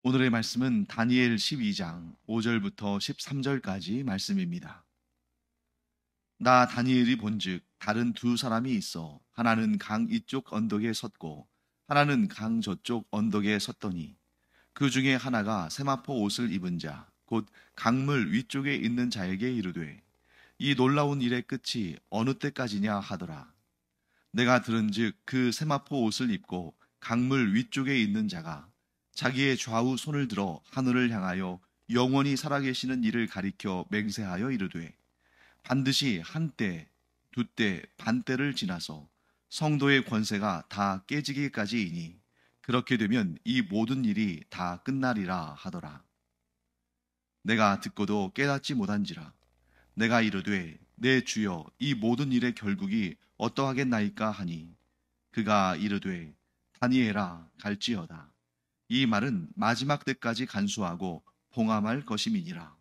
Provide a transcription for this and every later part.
오늘의 말씀은 다니엘 12장 5절부터 13절까지 말씀입니다. 나 다니엘이 본즉 다른 두 사람이 있어 하나는 강 이쪽 언덕에 섰고 하나는 강 저쪽 언덕에 섰더니 그 중에 하나가 세마포 옷을 입은 자 곧 강물 위쪽에 있는 자에게 이르되 이 놀라운 일의 끝이 어느 때까지냐 하더라. 내가 들은즉 그 세마포 옷을 입고 강물 위쪽에 있는 자가 자기의 좌우 손을 들어 하늘을 향하여 영원히 살아계시는 이를 가리켜 맹세하여 이르되 반드시 한때, 두때, 반때를 지나서 성도의 권세가 다 깨지기까지이니 그렇게 되면 이 모든 일이 다 끝나리라 하더라. 내가 듣고도 깨닫지 못한지라. 내가 이르되 내 주여 이 모든 일의 결국이 어떠하겠나이까 하니 그가 이르되 다니엘아 갈지어다. 이 말은 마지막 때까지 간수하고 봉함할 것임이니라.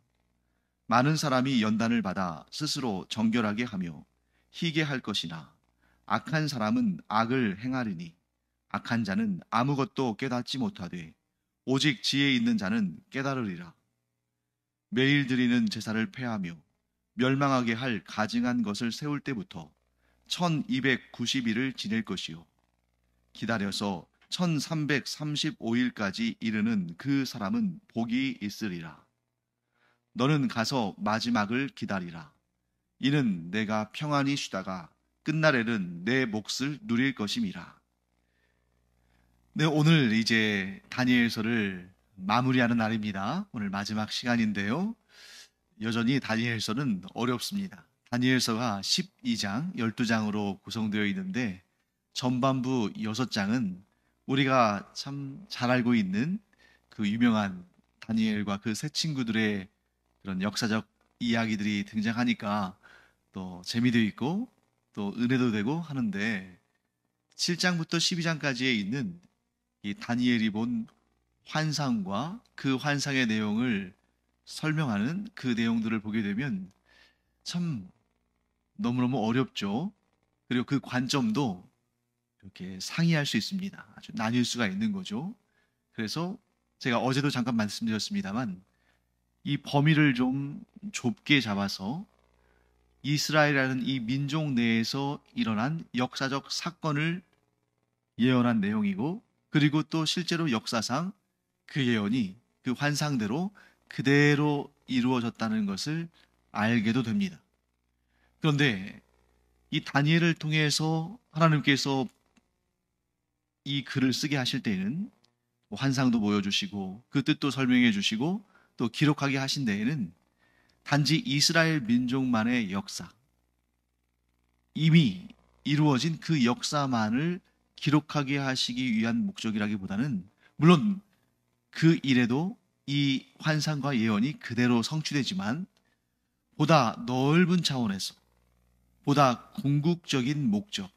많은 사람이 연단을 받아 스스로 정결하게 하며 희게 할 것이나 악한 사람은 악을 행하리니 악한 자는 아무것도 깨닫지 못하되 오직 지혜 있는 자는 깨달으리라. 매일 드리는 제사를 폐하며 멸망하게 할 가증한 것을 세울 때부터 1290일을 지낼 것이요 기다려서 1335일까지 이르는 그 사람은 복이 있으리라. 너는 가서 마지막을 기다리라. 이는 내가 평안히 쉬다가 끝날에는 내 몫을 누릴 것임이라. 네, 오늘 이제 다니엘서를 마무리하는 날입니다. 오늘 마지막 시간인데요. 여전히 다니엘서는 어렵습니다. 다니엘서가 12장, 12장으로 구성되어 있는데 전반부 6장은 우리가 참 잘 알고 있는 그 유명한 다니엘과 그 세 친구들의 그런 역사적 이야기들이 등장하니까 또 재미도 있고 또 은혜도 되고 하는데 7장부터 12장까지에 있는 이 다니엘이 본 환상과 그 환상의 내용을 설명하는 그 내용들을 보게 되면 참 너무너무 어렵죠. 그리고 그 관점도 이렇게 상이할 수 있습니다. 아주 나뉠 수가 있는 거죠. 그래서 제가 어제도 잠깐 말씀드렸습니다만 이 범위를 좀 좁게 잡아서 이스라엘이라는 이 민족 내에서 일어난 역사적 사건을 예언한 내용이고 그리고 또 실제로 역사상 그 예언이 그 환상대로 그대로 이루어졌다는 것을 알게도 됩니다. 그런데 이 다니엘을 통해서 하나님께서 이 글을 쓰게 하실 때에는 환상도 보여주시고 그 뜻도 설명해 주시고 또 기록하게 하신 데에는 단지 이스라엘 민족만의 역사, 이미 이루어진 그 역사만을 기록하게 하시기 위한 목적이라기보다는 물론 그 일에도 이 환상과 예언이 그대로 성취되지만 보다 넓은 차원에서 보다 궁극적인 목적,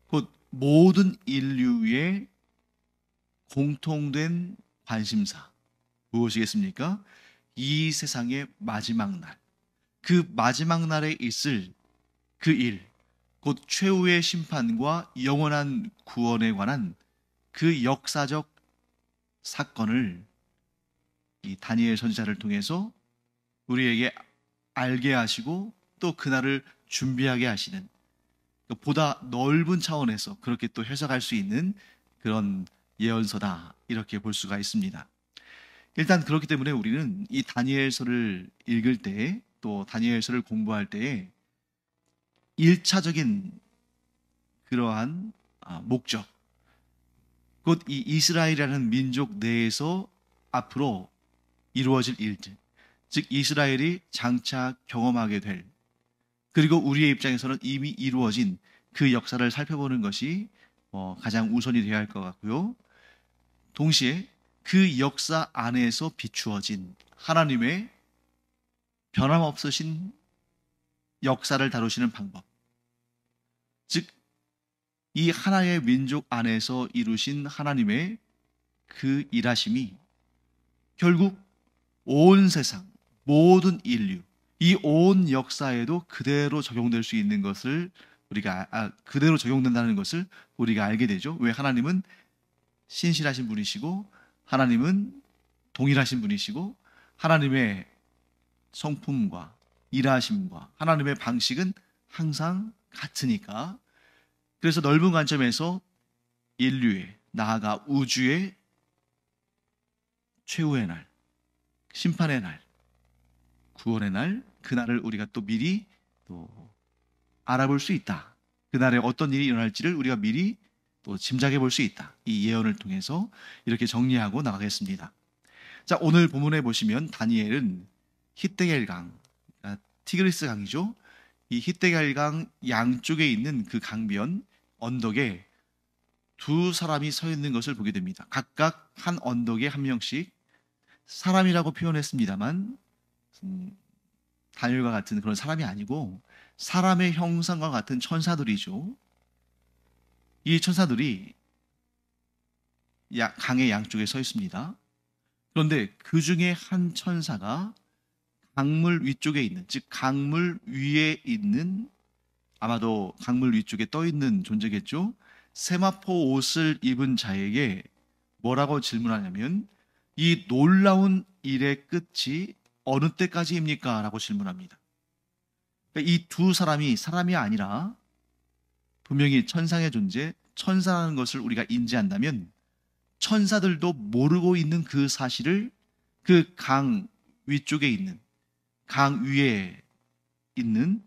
곧 모든 인류의 공통된 관심사 무엇이겠습니까? 이 세상의 마지막 날, 그 마지막 날에 있을 그 일, 곧 최후의 심판과 영원한 구원에 관한 그 역사적 사건을 이 다니엘 선지자를 통해서 우리에게 알게 하시고 또 그날을 준비하게 하시는 보다 넓은 차원에서 그렇게 또 해석할 수 있는 그런 예언서다 이렇게 볼 수가 있습니다. 일단 그렇기 때문에 우리는 이 다니엘서를 읽을 때 또 다니엘서를 공부할 때에 1차적인 그러한 목적, 곧 이 이스라엘이라는 민족 내에서 앞으로 이루어질 일들, 즉 이스라엘이 장차 경험하게 될, 그리고 우리의 입장에서는 이미 이루어진 그 역사를 살펴보는 것이 가장 우선이 되어야 할 것 같고요. 동시에 그 역사 안에서 비추어진 하나님의 변함없으신 역사를 다루시는 방법, 즉 이 하나의 민족 안에서 이루신 하나님의 그 일하심이 결국 온 세상, 모든 인류, 이 온 역사에도 그대로 적용될 수 있는 것을 그대로 적용된다는 것을 우리가 알게 되죠. 왜? 하나님은 신실하신 분이시고 하나님은 동일하신 분이시고 하나님의 성품과 일하심과 하나님의 방식은 항상 같으니까, 그래서 넓은 관점에서 인류의, 나아가 우주의 최후의 날, 심판의 날, 구원의 날, 그날을 우리가 또 미리 또 알아볼 수 있다. 그날에 어떤 일이 일어날지를 우리가 미리 또 짐작해 볼 수 있다. 이 예언을 통해서 이렇게 정리하고 나가겠습니다. 자, 오늘 본문에 보시면 다니엘은 히데겔강, 티그리스 강이죠. 이 히데겔강 양쪽에 있는 그 강변 언덕에 두 사람이 서 있는 것을 보게 됩니다. 각각 한 언덕에 한 명씩, 사람이라고 표현했습니다만 다니엘과 같은 그런 사람이 아니고 사람의 형상과 같은 천사들이죠. 이 천사들이 강의 양쪽에 서 있습니다. 그런데 그 중에 한 천사가 강물 위쪽에 있는, 즉 강물 위에 있는, 아마도 강물 위쪽에 떠 있는 존재겠죠. 세마포 옷을 입은 자에게 뭐라고 질문하냐면, 이 놀라운 일의 끝이 어느 때까지입니까? 라고 질문합니다. 이 두 사람이 사람이 아니라 분명히 천상의 존재, 천사라는 것을 우리가 인지한다면 천사들도 모르고 있는 그 사실을 그 강 위쪽에 있는, 강 위에 있는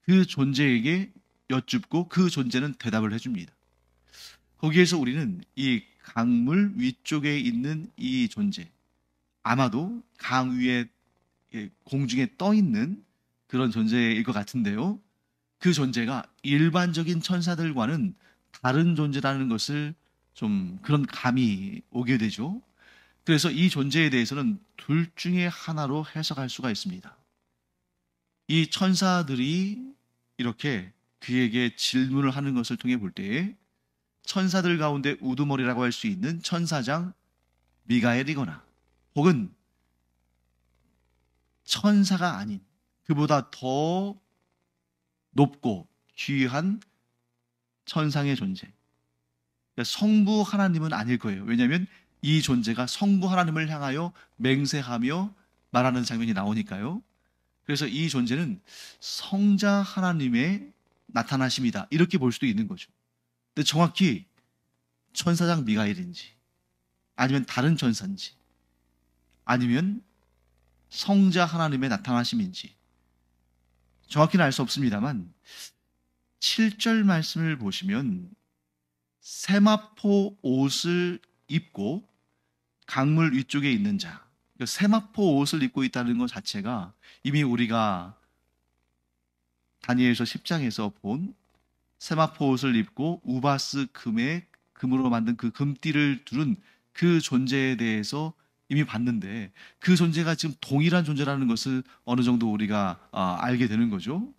그 존재에게 여쭙고 그 존재는 대답을 해줍니다. 거기에서 우리는 이 강물 위쪽에 있는 이 존재, 아마도 강 위에 공중에 떠 있는 그런 존재일 것 같은데요. 그 존재가 일반적인 천사들과는 다른 존재라는 것을 좀 그런 감이 오게 되죠. 그래서 이 존재에 대해서는 둘 중에 하나로 해석할 수가 있습니다. 이 천사들이 이렇게 그에게 질문을 하는 것을 통해 볼 때에 천사들 가운데 우두머리라고 할 수 있는 천사장 미가엘이거나 혹은 천사가 아닌 그보다 더 높고 귀한 천상의 존재, 그러니까 성부 하나님은 아닐 거예요. 왜냐하면 이 존재가 성부 하나님을 향하여 맹세하며 말하는 장면이 나오니까요. 그래서 이 존재는 성자 하나님의 나타나심이다, 이렇게 볼 수도 있는 거죠. 근데 정확히 천사장 미가엘인지 아니면 다른 천사인지 아니면 성자 하나님의 나타나심인지 정확히는 알 수 없습니다만 7절 말씀을 보시면 세마포 옷을 입고 강물 위쪽에 있는 자, 세마포 옷을 입고 있다는 것 자체가 이미 우리가 다니엘서 10장에서 본 세마포 옷을 입고 우바스 금으로 만든 그 금띠를 두른 그 존재에 대해서 이미 봤는데, 그 존재가 지금 동일한 존재라는 것을 어느 정도 우리가 알게 되는 거죠.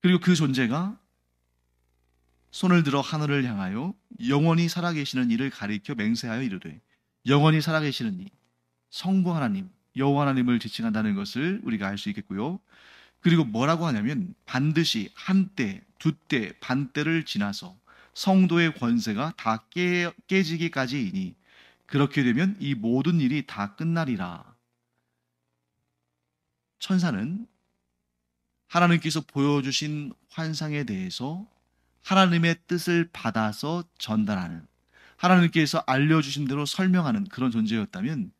그리고 그 존재가 손을 들어 하늘을 향하여 영원히 살아계시는 이를 가리켜 맹세하여 이르되, 영원히 살아계시는 이 성부 하나님, 여호와 하나님을 지칭한다는 것을 우리가 알 수 있겠고요. 그리고 뭐라고 하냐면 반드시 한때, 두때, 반때를 지나서 성도의 권세가 다 깨지기까지이니 그렇게 되면 이 모든 일이 다 끝나리라. 천사는 하나님께서 보여주신 환상에 대해서 하나님의 뜻을 받아서 전달하는, 하나님께서 알려주신 대로 설명하는 그런 존재였다면,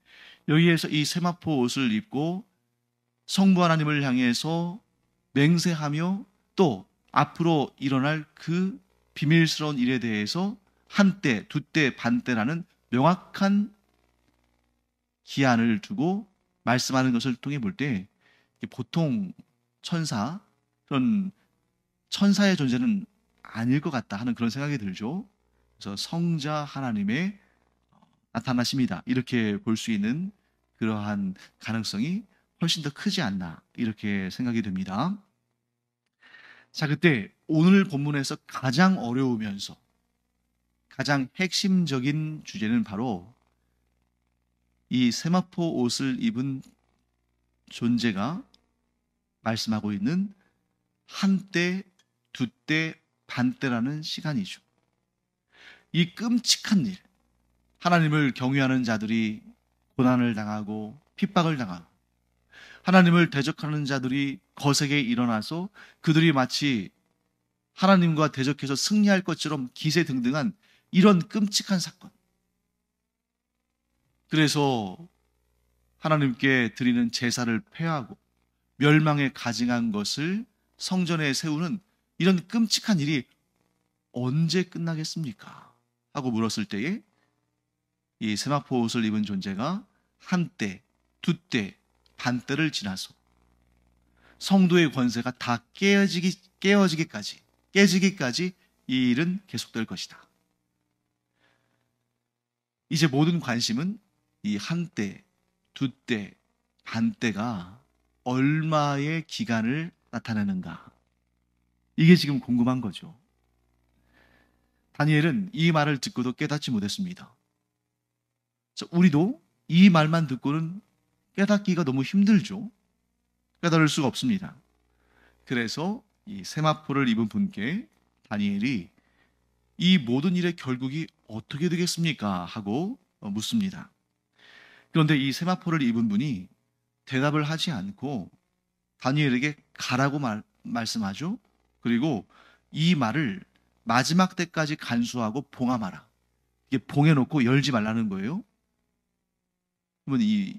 여기에서 이 세마포 옷을 입고 성부 하나님을 향해서 맹세하며 또 앞으로 일어날 그 비밀스러운 일에 대해서 한때, 두때, 반때라는 명확한 기한을 두고 말씀하는 것을 통해 볼 때 보통 천사, 그런 천사의 존재는 아닐 것 같다 하는 그런 생각이 들죠. 그래서 성자 하나님의 나타나심이다, 이렇게 볼 수 있는 그러한 가능성이 훨씬 더 크지 않나, 이렇게 생각이 됩니다. 자, 그때 오늘 본문에서 가장 어려우면서 가장 핵심적인 주제는 바로 이 세마포 옷을 입은 존재가 말씀하고 있는 한때, 두때, 반때라는 시간이죠. 이 끔찍한 일, 하나님을 경외하는 자들이 고난을 당하고 핍박을 당하고 하나님을 대적하는 자들이 거세게 일어나서 그들이 마치 하나님과 대적해서 승리할 것처럼 기세등등한 이런 끔찍한 사건. 그래서 하나님께 드리는 제사를 폐하고 멸망에 가증한 것을 성전에 세우는 이런 끔찍한 일이 언제 끝나겠습니까? 하고 물었을 때에 이 세마포 옷을 입은 존재가 한때, 두때, 반때를 지나서 성도의 권세가 다 깨지기까지 이 일은 계속될 것이다. 이제 모든 관심은 이 한때, 두때, 반때가 얼마의 기간을 나타내는가. 이게 지금 궁금한 거죠. 다니엘은 이 말을 듣고도 깨닫지 못했습니다. 우리도 이 말만 듣고는 깨닫기가 너무 힘들죠. 깨달을 수가 없습니다. 그래서 이 세마포를 입은 분께 다니엘이 이 모든 일의 결국이 어떻게 되겠습니까? 하고 묻습니다. 그런데 이 세마포를 입은 분이 대답을 하지 않고 다니엘에게 가라고 말씀하죠. 그리고 이 말을 마지막 때까지 간수하고 봉함하라. 이게 봉해놓고 열지 말라는 거예요. 그러면 이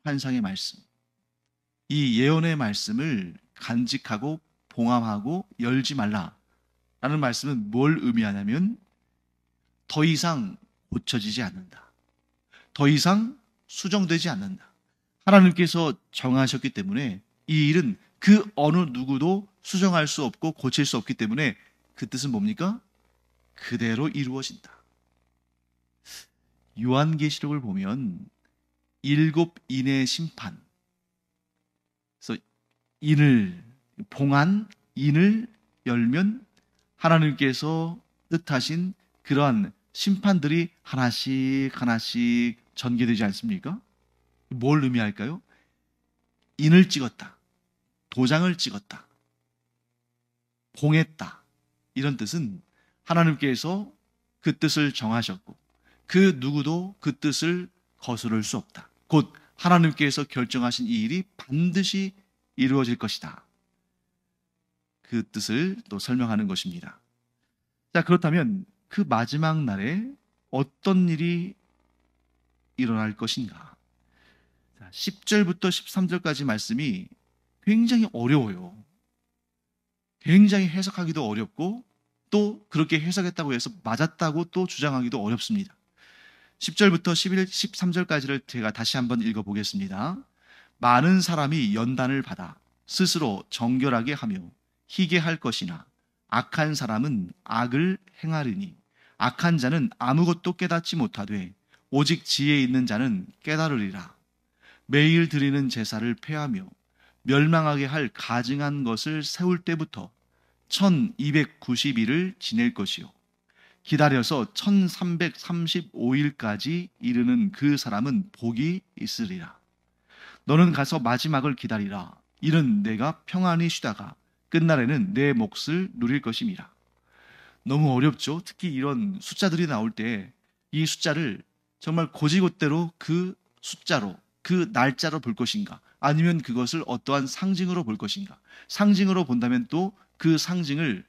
환상의 말씀, 이 예언의 말씀을 간직하고 봉함하고 열지 말라라는 말씀은 뭘 의미하냐면 더 이상 고쳐지지 않는다. 더 이상 수정되지 않는다. 하나님께서 정하셨기 때문에 이 일은 그 어느 누구도 수정할 수 없고 고칠 수 없기 때문에 그 뜻은 뭡니까? 그대로 이루어진다. 요한계시록을 보면 7인의 심판, 그래서 인을 봉한 인을 열면 하나님께서 뜻하신 그러한 심판들이 하나씩 전개되지 않습니까? 뭘 의미할까요? 인을 찍었다, 도장을 찍었다, 봉했다, 이런 뜻은 하나님께서 그 뜻을 정하셨고 그 누구도 그 뜻을 거스를 수 없다. 곧 하나님께서 결정하신 이 일이 반드시 이루어질 것이다. 그 뜻을 또 설명하는 것입니다. 자, 그렇다면 그 마지막 날에 어떤 일이 일어날 것인가? 10절부터 13절까지 말씀이 굉장히 어려워요. 굉장히 해석하기도 어렵고 또 그렇게 해석했다고 해서 맞았다고 또 주장하기도 어렵습니다. 10절부터 11, 13절까지를 제가 다시 한번 읽어보겠습니다. 많은 사람이 연단을 받아 스스로 정결하게 하며 희게 할 것이나 악한 사람은 악을 행하리니 악한 자는 아무것도 깨닫지 못하되 오직 지혜 있는 자는 깨달으리라. 매일 드리는 제사를 폐하며 멸망하게 할 가증한 것을 세울 때부터 1290일을 지낼 것이요 기다려서 1335일까지 이르는 그 사람은 복이 있으리라. 너는 가서 마지막을 기다리라. 이는 내가 평안히 쉬다가 끝날에는 내 몫을 누릴 것임이라. 너무 어렵죠? 특히 이런 숫자들이 나올 때 이 숫자를 정말 고지곳대로 그 숫자로, 그 날짜로 볼 것인가, 아니면 그것을 어떠한 상징으로 볼 것인가. 상징으로 본다면 또 그 상징을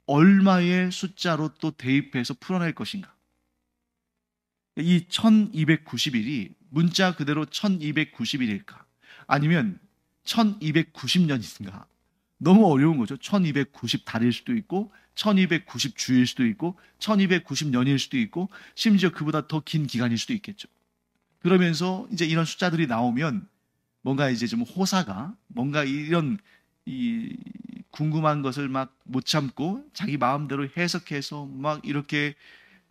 얼마의 숫자로 또 대입해서 풀어낼 것인가. 이 1290일이 문자 그대로 1290일일까? 아니면 1290년인가? 너무 어려운 거죠. 1290달일 수도 있고 1290주일 수도 있고 1290년일 수도 있고 심지어 그보다 더 긴 기간일 수도 있겠죠. 그러면서 이제 이런 숫자들이 나오면 뭔가 이제 좀 호사가 뭔가 이런 이 궁금한 것을 막 못 참고 자기 마음대로 해석해서 막 이렇게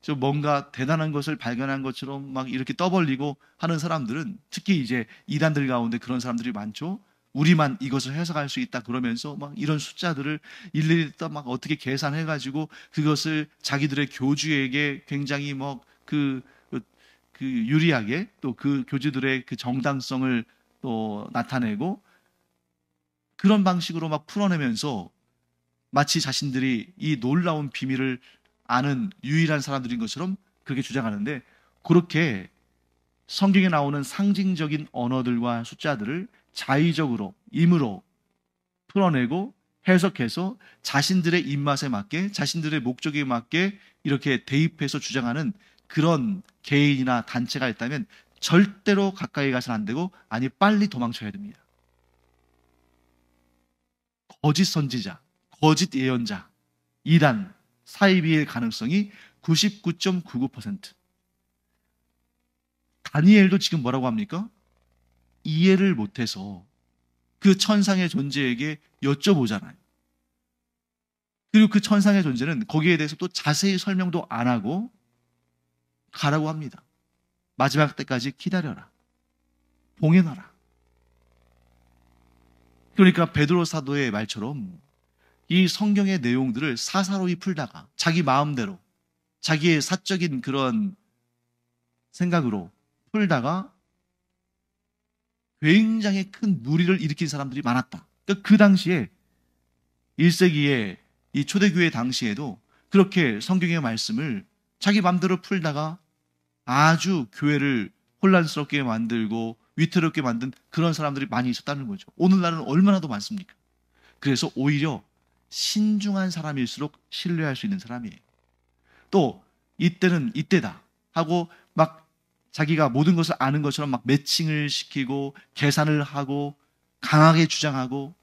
좀 뭔가 대단한 것을 발견한 것처럼 막 이렇게 떠벌리고 하는 사람들은 특히 이제 이단들 가운데 그런 사람들이 많죠. 우리만 이것을 해석할 수 있다 그러면서 막 이런 숫자들을 일일이 막 어떻게 계산해가지고 그것을 자기들의 교주에게 굉장히 뭐 그 유리하게 또 그 교주들의 그 정당성을 또 나타내고 그런 방식으로 막 풀어내면서 마치 자신들이 이 놀라운 비밀을 아는 유일한 사람들인 것처럼 그렇게 주장하는데, 그렇게 성경에 나오는 상징적인 언어들과 숫자들을 자의적으로 임으로 풀어내고 해석해서 자신들의 입맛에 맞게, 자신들의 목적에 맞게 이렇게 대입해서 주장하는 그런 개인이나 단체가 있다면 절대로 가까이 가서는 안 되고, 아니 빨리 도망쳐야 됩니다. 거짓 선지자, 거짓 예언자, 이단, 사이비의 가능성이 99.99%. 다니엘도 지금 뭐라고 합니까? 이해를 못해서 그 천상의 존재에게 여쭤보잖아요. 그리고 그 천상의 존재는 거기에 대해서 또 자세히 설명도 안 하고 가라고 합니다. 마지막 때까지 기다려라. 봉인하라. 그러니까 베드로 사도의 말처럼 이 성경의 내용들을 사사로이 풀다가 자기 마음대로, 자기의 사적인 그런 생각으로 풀다가 굉장히 큰 무리를 일으킨 사람들이 많았다. 그러니까 그 당시에 1세기의 이 초대교회 당시에도 그렇게 성경의 말씀을 자기 마음대로 풀다가 아주 교회를 혼란스럽게 만들고 위태롭게 만든 그런 사람들이 많이 있었다는 거죠. 오늘날은 얼마나 더 많습니까? 그래서 오히려 신중한 사람일수록 신뢰할 수 있는 사람이에요. 또 이때는 이때다 하고 막 자기가 모든 것을 아는 것처럼 막 매칭을 시키고 계산을 하고 강하게 주장하고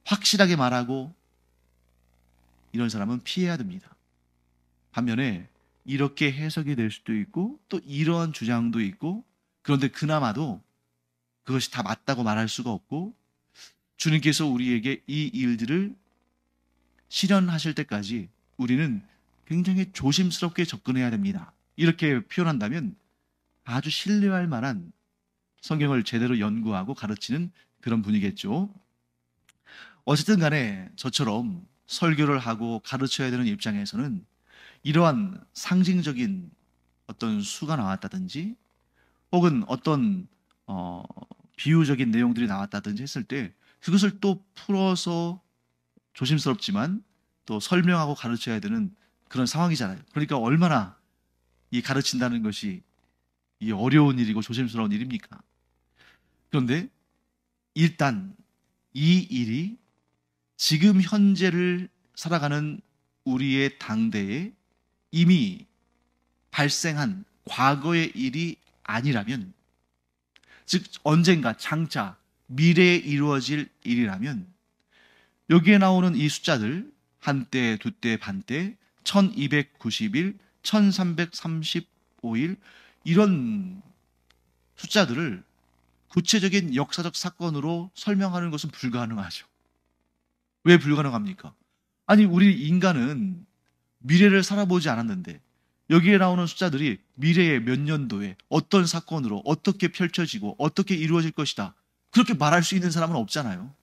확실하게 말하고, 이런 사람은 피해야 됩니다. 반면에 이렇게 해석이 될 수도 있고 또 이러한 주장도 있고, 그런데 그나마도 그것이 다 맞다고 말할 수가 없고, 주님께서 우리에게 이 일들을 실현하실 때까지 우리는 굉장히 조심스럽게 접근해야 됩니다. 이렇게 표현한다면 아주 신뢰할 만한 성경을 제대로 연구하고 가르치는 그런 분이겠죠. 어쨌든 간에 저처럼 설교를 하고 가르쳐야 되는 입장에서는 이러한 상징적인 어떤 수가 나왔다든지 혹은 어떤 비유적인 내용들이 나왔다든지 했을 때 그것을 또 풀어서 조심스럽지만 또 설명하고 가르쳐야 되는 그런 상황이잖아요. 그러니까 얼마나 이 가르친다는 것이 이 어려운 일이고 조심스러운 일입니까? 그런데 일단 이 일이 지금 현재를 살아가는 우리의 당대에 이미 발생한 과거의 일이 아니라면, 즉 언젠가 장차 미래에 이루어질 일이라면 여기에 나오는 이 숫자들 한때, 두때, 반때, 1290일, 1335일 이런 숫자들을 구체적인 역사적 사건으로 설명하는 것은 불가능하죠. 왜 불가능합니까? 아니, 우리 인간은 미래를 살아보지 않았는데 여기에 나오는 숫자들이 미래의 몇 년도에 어떤 사건으로 어떻게 펼쳐지고 어떻게 이루어질 것이다, 그렇게 말할 수 있는 사람은 없잖아요.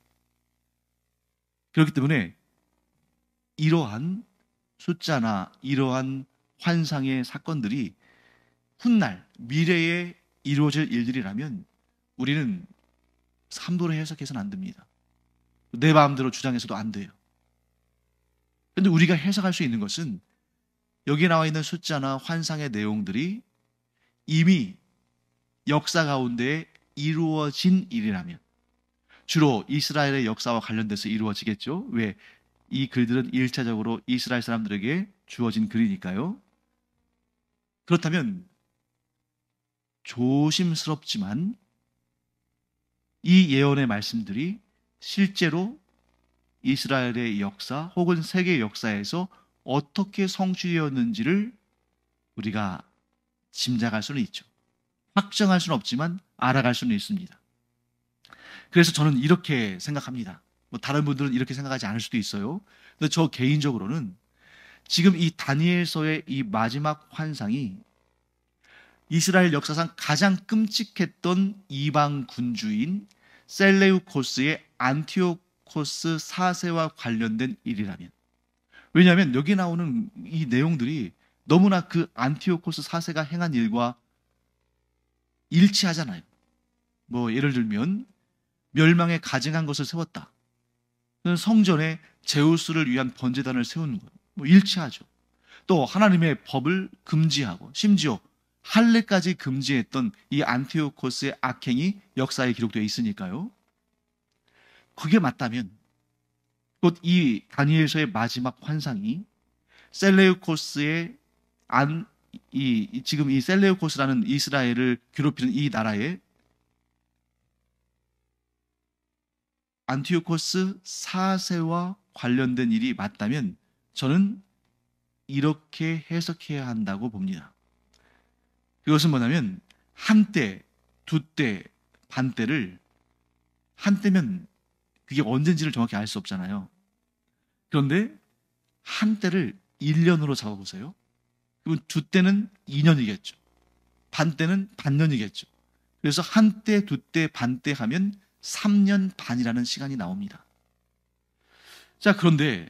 그렇기 때문에 이러한 숫자나 이러한 환상의 사건들이 훗날 미래에 이루어질 일들이라면 우리는 함부로 해석해서는 안 됩니다. 내 마음대로 주장해서도 안 돼요. 그런데 우리가 해석할 수 있는 것은 여기에 나와 있는 숫자나 환상의 내용들이 이미 역사 가운데 이루어진 일이라면, 주로 이스라엘의 역사와 관련돼서 이루어지겠죠. 왜? 이 글들은 1차적으로 이스라엘 사람들에게 주어진 글이니까요. 그렇다면 조심스럽지만 이 예언의 말씀들이 실제로 이스라엘의 역사 혹은 세계 역사에서 어떻게 성취되었는지를 우리가 짐작할 수는 있죠. 확정할 수는 없지만 알아갈 수는 있습니다. 그래서 저는 이렇게 생각합니다. 뭐 다른 분들은 이렇게 생각하지 않을 수도 있어요. 근데 저 개인적으로는 지금 이 다니엘서의 이 마지막 환상이 이스라엘 역사상 가장 끔찍했던 이방 군주인 셀레우코스의 안티오코스 4세와 관련된 일이라면, 왜냐하면 여기 나오는 이 내용들이 너무나 그 안티오코스 4세가 행한 일과 일치하잖아요. 뭐 예를 들면 멸망에 가증한 것을 세웠다, 성전에 제우스를 위한 번제단을 세우는 것, 뭐 일치하죠. 또 하나님의 법을 금지하고 심지어 할례까지 금지했던 이 안티오코스의 악행이 역사에 기록되어 있으니까요. 그게 맞다면 곧 이 다니엘서의 마지막 환상이 셀레우코스의 지금 이 셀레우코스라는 이스라엘을 괴롭히는 이 나라의 안티오코스 4세와 관련된 일이 맞다면 저는 이렇게 해석해야 한다고 봅니다. 그것은 뭐냐면 한때, 두때, 반때를 한때면 그게 언젠지를 정확히 알 수 없잖아요. 그런데 한때를 1년으로 잡아보세요. 그러면 두때는 2년이겠죠. 반때는 반년이겠죠. 그래서 한때, 두때, 반때 하면 3년 반이라는 시간이 나옵니다. 자, 그런데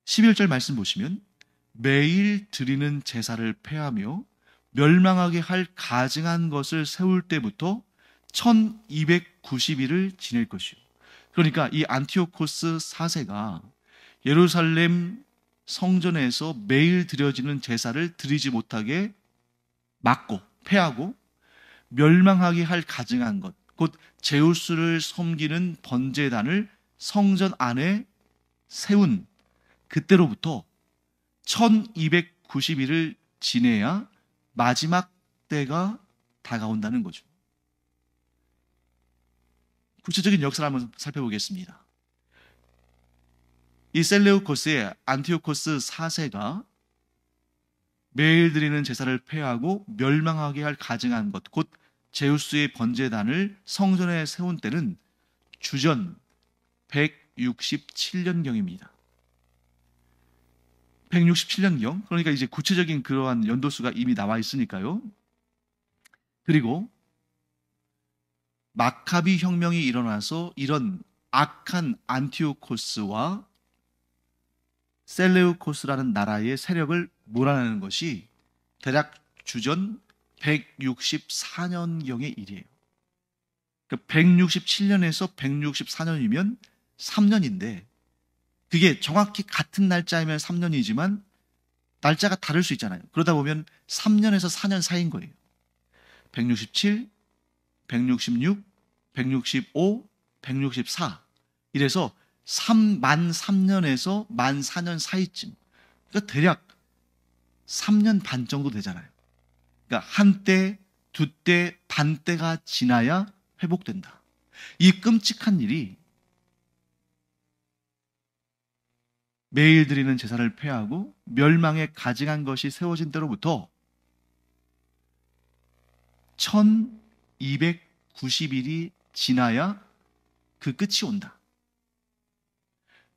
11절 말씀 보시면 매일 드리는 제사를 폐하며 멸망하게 할 가증한 것을 세울 때부터 1290일을 지낼 것이요. 그러니까 이 안티오코스 4세가 예루살렘 성전에서 매일 드려지는 제사를 드리지 못하게 막고 폐하고 멸망하게 할 가증한 것, 곧 제우스를 섬기는 번제단을 성전 안에 세운 그때로부터 1290일을 지내야 마지막 때가 다가온다는 거죠. 구체적인 역사를 한번 살펴보겠습니다. 이 셀레우코스의 안티오코스 4세가 매일 드리는 제사를 폐하고 멸망하게 할 가증한 것, 곧 제우스의 번제단을 성전에 세운 때는 주전 167년경입니다. 167년경, 그러니까 이제 구체적인 그러한 연도수가 이미 나와 있으니까요. 그리고 마카비 혁명이 일어나서 이런 악한 안티오코스와 셀레우코스라는 나라의 세력을 몰아내는 것이 대략 주전 164년경의 일이에요. 그러니까 167년에서 164년이면 3년인데 그게 정확히 같은 날짜이면 3년이지만 날짜가 다를 수 있잖아요. 그러다 보면 3년에서 4년 사이인 거예요. 167, 166, 165, 164 이래서 만 3년에서 만 4년 사이쯤, 그러니까 대략 3년 반 정도 되잖아요. 그러니까 한때, 두때, 반때가 지나야 회복된다. 이 끔찍한 일이 매일 드리는 제사를 폐하고 멸망에 가증한 것이 세워진 때로부터 1290일이 지나야 그 끝이 온다.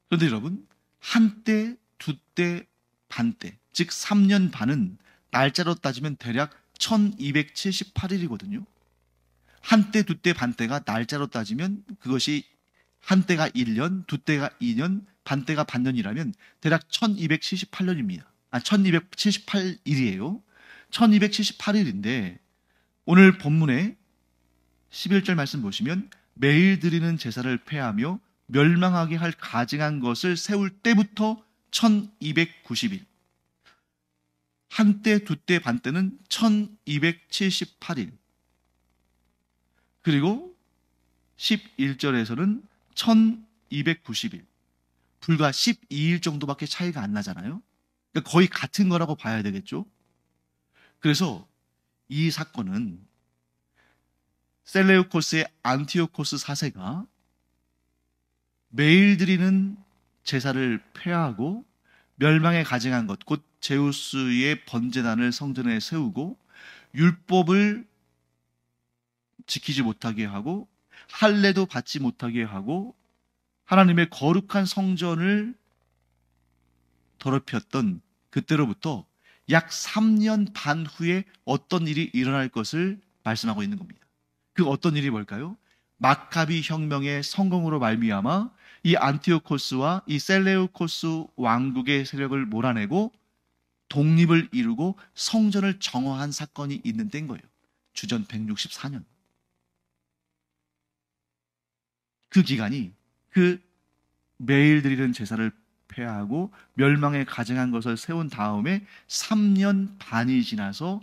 그런데 여러분, 한때, 두때, 반때, 즉 3년 반은 날짜로 따지면 대략 1278일이거든요. 한때, 두때, 반때가 날짜로 따지면 그것이 한때가 1년, 두때가 2년, 반때가 반년이라면 대략 1278년입니다. 1278일이에요. 1278일인데 오늘 본문에 11절 말씀 보시면 매일 드리는 제사를 폐하며 멸망하게 할 가증한 것을 세울 때부터 1290일. 한때, 두때, 반때는 1278일. 그리고 11절에서는 1290일. 불과 12일 정도밖에 차이가 안 나잖아요. 그러니까 거의 같은 거라고 봐야 되겠죠. 그래서 이 사건은 셀레우코스의 안티오코스 4세가 매일 드리는 제사를 폐하고 멸망에 가증한 것, 곧 제우스의 번제단을 성전에 세우고 율법을 지키지 못하게 하고 할례도 받지 못하게 하고 하나님의 거룩한 성전을 더럽혔던 그때로부터 약 3년 반 후에 어떤 일이 일어날 것을 말씀하고 있는 겁니다. 그 어떤 일이 뭘까요? 마카비 혁명의 성공으로 말미암아 이 안티오코스와 이 셀레우코스 왕국의 세력을 몰아내고 독립을 이루고 성전을 정화한 사건이 있는 때인 거예요. 주전 164년. 그 기간이 그 매일 드리는 제사를 패하고 멸망에 가증한 것을 세운 다음에 3년 반이 지나서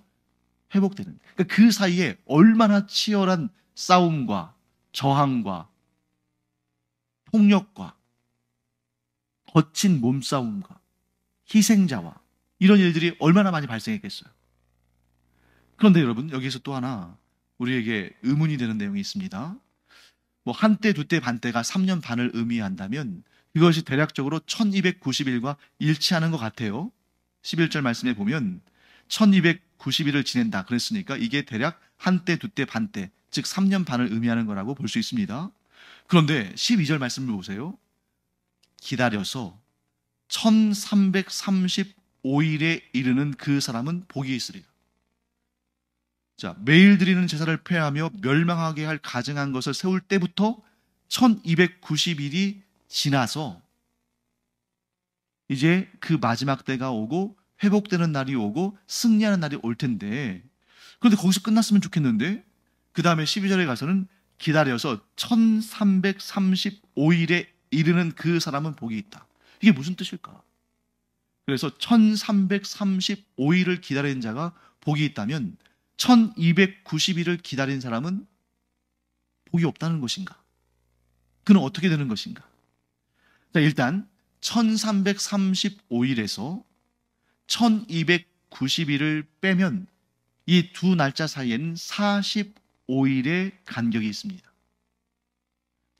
회복되는. 그러니까 그 사이에 얼마나 치열한 싸움과 저항과 폭력과 거친 몸싸움과 희생자와 이런 일들이 얼마나 많이 발생했겠어요. 그런데 여러분, 여기서 또 하나 우리에게 의문이 되는 내용이 있습니다. 뭐 한때, 두때, 반때가 3년 반을 의미한다면 그것이 대략적으로 1290일과 일치하는 것 같아요. 11절 말씀에 보면 1290일을 지낸다 그랬으니까 이게 대략 한때, 두때, 반때, 즉 3년 반을 의미하는 거라고 볼 수 있습니다. 그런데 12절 말씀을 보세요. 기다려서 1335일에 이르는 그 사람은 복이 있으리라. 자, 매일 드리는 제사를 폐하며 멸망하게 할 가증한 것을 세울 때부터 1290일이 지나서 이제 그 마지막 때가 오고 회복되는 날이 오고 승리하는 날이 올 텐데, 그런데 거기서 끝났으면 좋겠는데 그 다음에 12절에 가서는 기다려서 1335일에 이르는 그 사람은 복이 있다. 이게 무슨 뜻일까? 그래서 1335일을 기다린 자가 복이 있다면 1290일을 기다린 사람은 복이 없다는 것인가? 그는 어떻게 되는 것인가? 자, 일단 1335일에서 1290일을 빼면 이 두 날짜 사이에는 45일의 간격이 있습니다.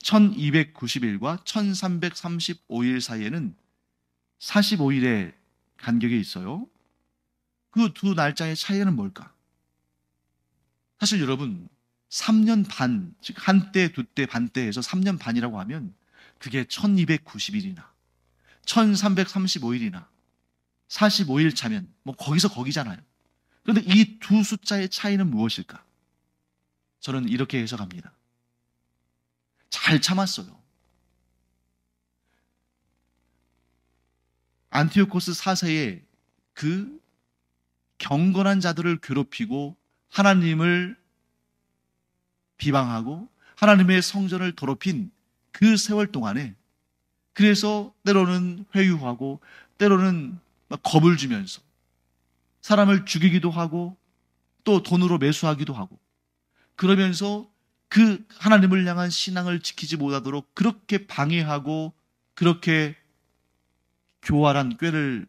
1290일과 1335일 사이에는 45일의 간격이 있어요. 그 두 날짜의 차이는 뭘까? 사실 여러분, 3년 반, 즉 한때, 두때, 반때에서 3년 반이라고 하면 그게 1290일이나 1335일이나 45일 차면 뭐 거기서 거기잖아요. 그런데 이 두 숫자의 차이는 무엇일까? 저는 이렇게 해석합니다. 잘 참았어요. 안티오코스 4세의 그 경건한 자들을 괴롭히고 하나님을 비방하고 하나님의 성전을 더럽힌 그 세월 동안에, 그래서 때로는 회유하고 때로는 막 겁을 주면서 사람을 죽이기도 하고 또 돈으로 매수하기도 하고, 그러면서 그 하나님을 향한 신앙을 지키지 못하도록 그렇게 방해하고 그렇게 교활한 꾀를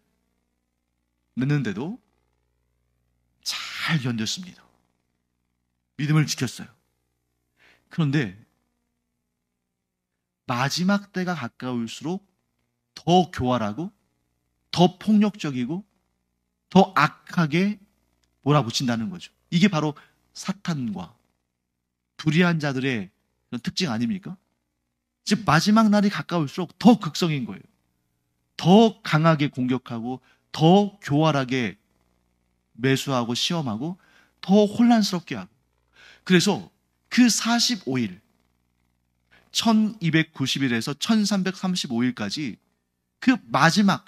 냈는데도 잘 견뎠습니다. 믿음을 지켰어요. 그런데 마지막 때가 가까울수록 더 교활하고 더 폭력적이고 더 악하게 몰아붙인다는 거죠. 이게 바로 사탄과 불의한 자들의 특징 아닙니까? 즉 마지막 날이 가까울수록 더 극성인 거예요. 더 강하게 공격하고 더 교활하게 매수하고 시험하고 더 혼란스럽게 하고, 그래서 그 45일 1290일에서 1335일까지 그 마지막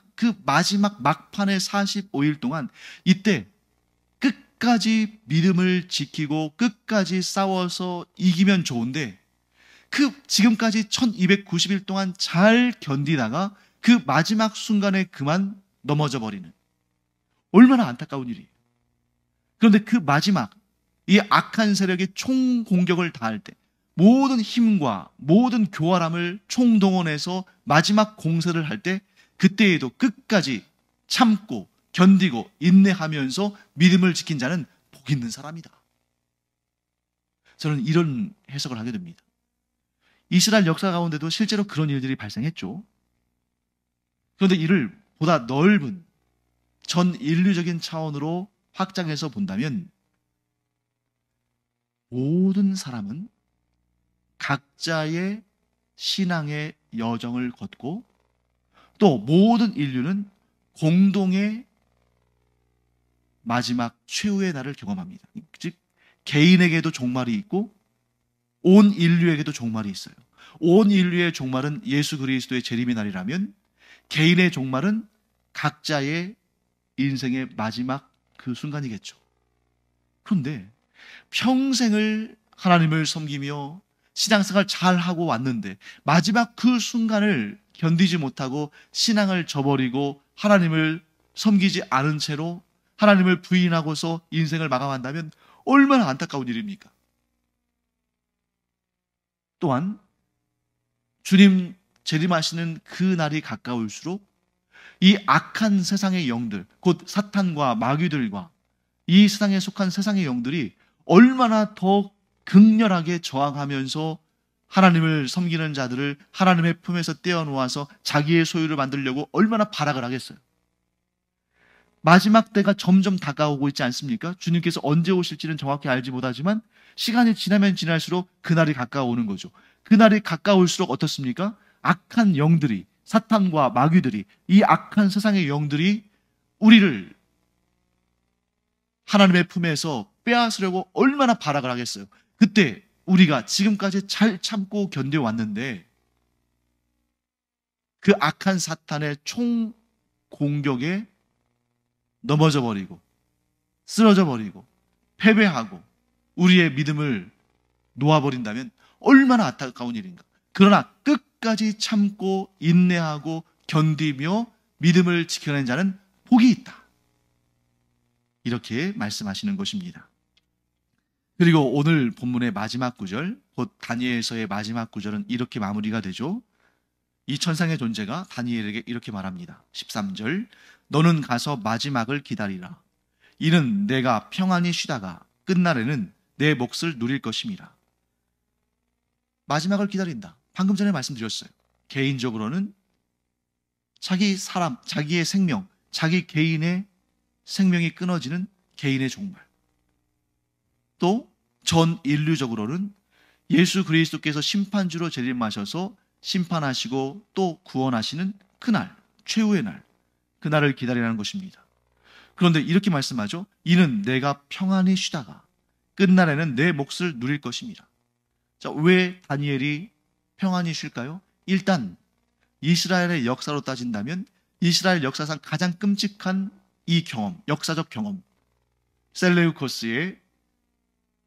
막판의 45일 동안 이때 끝까지 믿음을 지키고 끝까지 싸워서 이기면 좋은데, 그 지금까지 1290일 동안 잘 견디다가 그 마지막 순간에 그만 넘어져 버리는, 얼마나 안타까운 일이에요. 그런데 그 마지막 이 악한 세력이 총공격을 다할 때 모든 힘과 모든 교활함을 총동원해서 마지막 공세를 할 때, 그때에도 끝까지 참고 견디고 인내하면서 믿음을 지킨 자는 복 있는 사람이다. 저는 이런 해석을 하게 됩니다. 이스라엘 역사 가운데도 실제로 그런 일들이 발생했죠. 그런데 이를 보다 넓은 전 인류적인 차원으로 확장해서 본다면 모든 사람은 각자의 신앙의 여정을 걷고 또 모든 인류는 공동의 마지막 최후의 날을 경험합니다. 즉 개인에게도 종말이 있고 온 인류에게도 종말이 있어요. 온 인류의 종말은 예수 그리스도의 재림의 날이라면 개인의 종말은 각자의 인생의 마지막 그 순간이겠죠. 그런데 평생을 하나님을 섬기며 신앙생활 잘 하고 왔는데 마지막 그 순간을 견디지 못하고 신앙을 저버리고 하나님을 섬기지 않은 채로 하나님을 부인하고서 인생을 마감한다면 얼마나 안타까운 일입니까? 또한 주님 재림하시는 그 날이 가까울수록 이 악한 세상의 영들, 곧 사탄과 마귀들과 이 세상에 속한 세상의 영들이 얼마나 더 극렬하게 저항하면서 하나님을 섬기는 자들을 하나님의 품에서 떼어놓아서 자기의 소유를 만들려고 얼마나 발악을 하겠어요. 마지막 때가 점점 다가오고 있지 않습니까? 주님께서 언제 오실지는 정확히 알지 못하지만 시간이 지나면 지날수록 그날이 가까워오는 거죠. 그날이 가까울수록 어떻습니까? 악한 영들이, 사탄과 마귀들이, 이 악한 세상의 영들이 우리를 하나님의 품에서 빼앗으려고 얼마나 발악을 하겠어요. 그때 우리가 지금까지 잘 참고 견뎌왔는데 그 악한 사탄의 총 공격에 넘어져 버리고 쓰러져 버리고 패배하고 우리의 믿음을 놓아버린다면 얼마나 안타까운 일인가. 그러나 끝까지 참고 인내하고 견디며 믿음을 지켜낸 자는 복이 있다. 이렇게 말씀하시는 것입니다. 그리고 오늘 본문의 마지막 구절, 곧 다니엘서의 마지막 구절은 이렇게 마무리가 되죠. 이 천상의 존재가 다니엘에게 이렇게 말합니다. 13절, 너는 가서 마지막을 기다리라. 이는 내가 평안히 쉬다가 끝날에는 내 몫을 누릴 것임이라. 마지막을 기다린다. 방금 전에 말씀드렸어요. 개인적으로는 자기 사람, 자기의 생명, 자기 개인의 생명이 끊어지는 개인의 종말. 또 전 인류적으로는 예수 그리스도께서 심판주로 재림하셔서 심판하시고 또 구원하시는 그날, 최후의 날, 그날을 기다리라는 것입니다. 그런데 이렇게 말씀하죠. 이는 내가 평안히 쉬다가 끝날에는 내 몫을 누릴 것입니다. 자, 왜 다니엘이 평안히 쉴까요? 일단 이스라엘의 역사로 따진다면 이스라엘 역사상 가장 끔찍한 이 경험, 역사적 경험, 셀레우코스의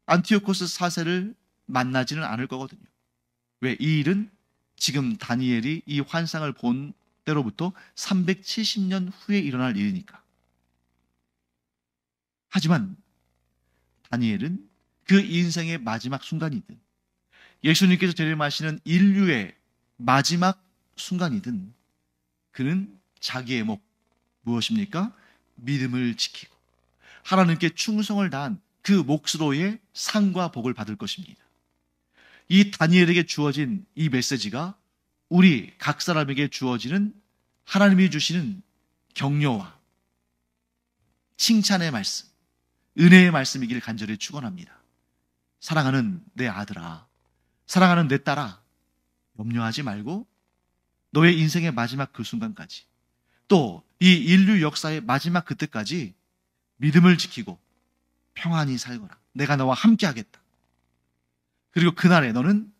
안티오코스 4세를 만나지는 않을 거거든요. 왜? 이 일은 지금 다니엘이 이 환상을 본 때로부터 370년 후에 일어날 일이니까. 하지만 다니엘은 그 인생의 마지막 순간이든 예수님께서 재림하시는 인류의 마지막 순간이든 그는 자기의 목, 무엇입니까? 믿음을 지키고 하나님께 충성을 다한 그 몫으로의 상과 복을 받을 것입니다. 이 다니엘에게 주어진 이 메시지가 우리 각 사람에게 주어지는 하나님이 주시는 격려와 칭찬의 말씀, 은혜의 말씀이기를 간절히 축원합니다. 사랑하는 내 아들아, 사랑하는 내 딸아, 염려하지 말고 너의 인생의 마지막 그 순간까지, 또 이 인류 역사의 마지막 그때까지 믿음을 지키고 평안히 살거라. 내가 너와 함께 하겠다. 그리고 그날에 너는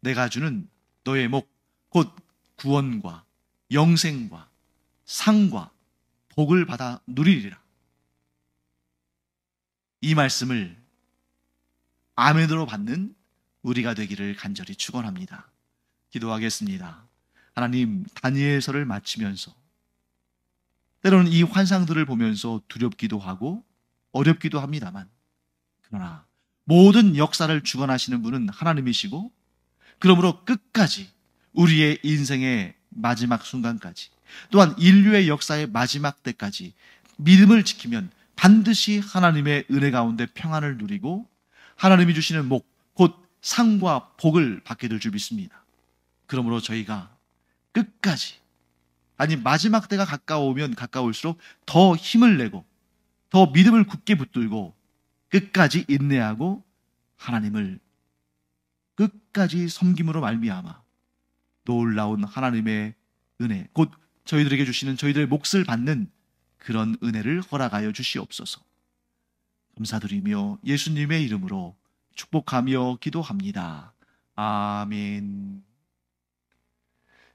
내가 주는 너의 목, 곧 구원과 영생과 상과 복을 받아 누리리라. 이 말씀을 아멘으로 받는 우리가 되기를 간절히 축원합니다. 기도하겠습니다. 하나님, 다니엘서를 마치면서 때로는 이 환상들을 보면서 두렵기도 하고 어렵기도 합니다만, 그러나 모든 역사를 주관하시는 분은 하나님이시고, 그러므로 끝까지 우리의 인생의 마지막 순간까지, 또한 인류의 역사의 마지막 때까지 믿음을 지키면 반드시 하나님의 은혜 가운데 평안을 누리고 하나님이 주시는 목, 곧 상과 복을 받게 될 줄 믿습니다. 그러므로 저희가 끝까지, 아니 마지막 때가 가까우면 가까울수록 더 힘을 내고 더 믿음을 굳게 붙들고 끝까지 인내하고 하나님을 끝까지 섬김으로 말미암아 놀라운 하나님의 은혜, 곧 저희들에게 주시는 저희들의 몫을 받는 그런 은혜를 허락하여 주시옵소서. 감사드리며 예수님의 이름으로 축복하며 기도합니다. 아멘.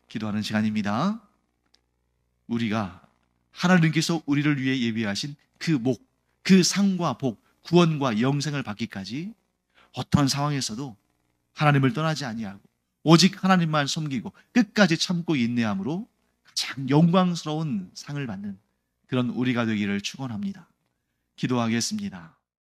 기도하는 시간입니다. 우리가 하나님께서 우리를 위해 예비하신 그 목, 그 상과 복, 구원과 영생을 받기까지 어떤 상황에서도 하나님을 떠나지 아니하고 오직 하나님만 섬기고 끝까지 참고 인내함으로 가장 영광스러운 상을 받는 그런 우리가 되기를 축원합니다. 기도하겠습니다.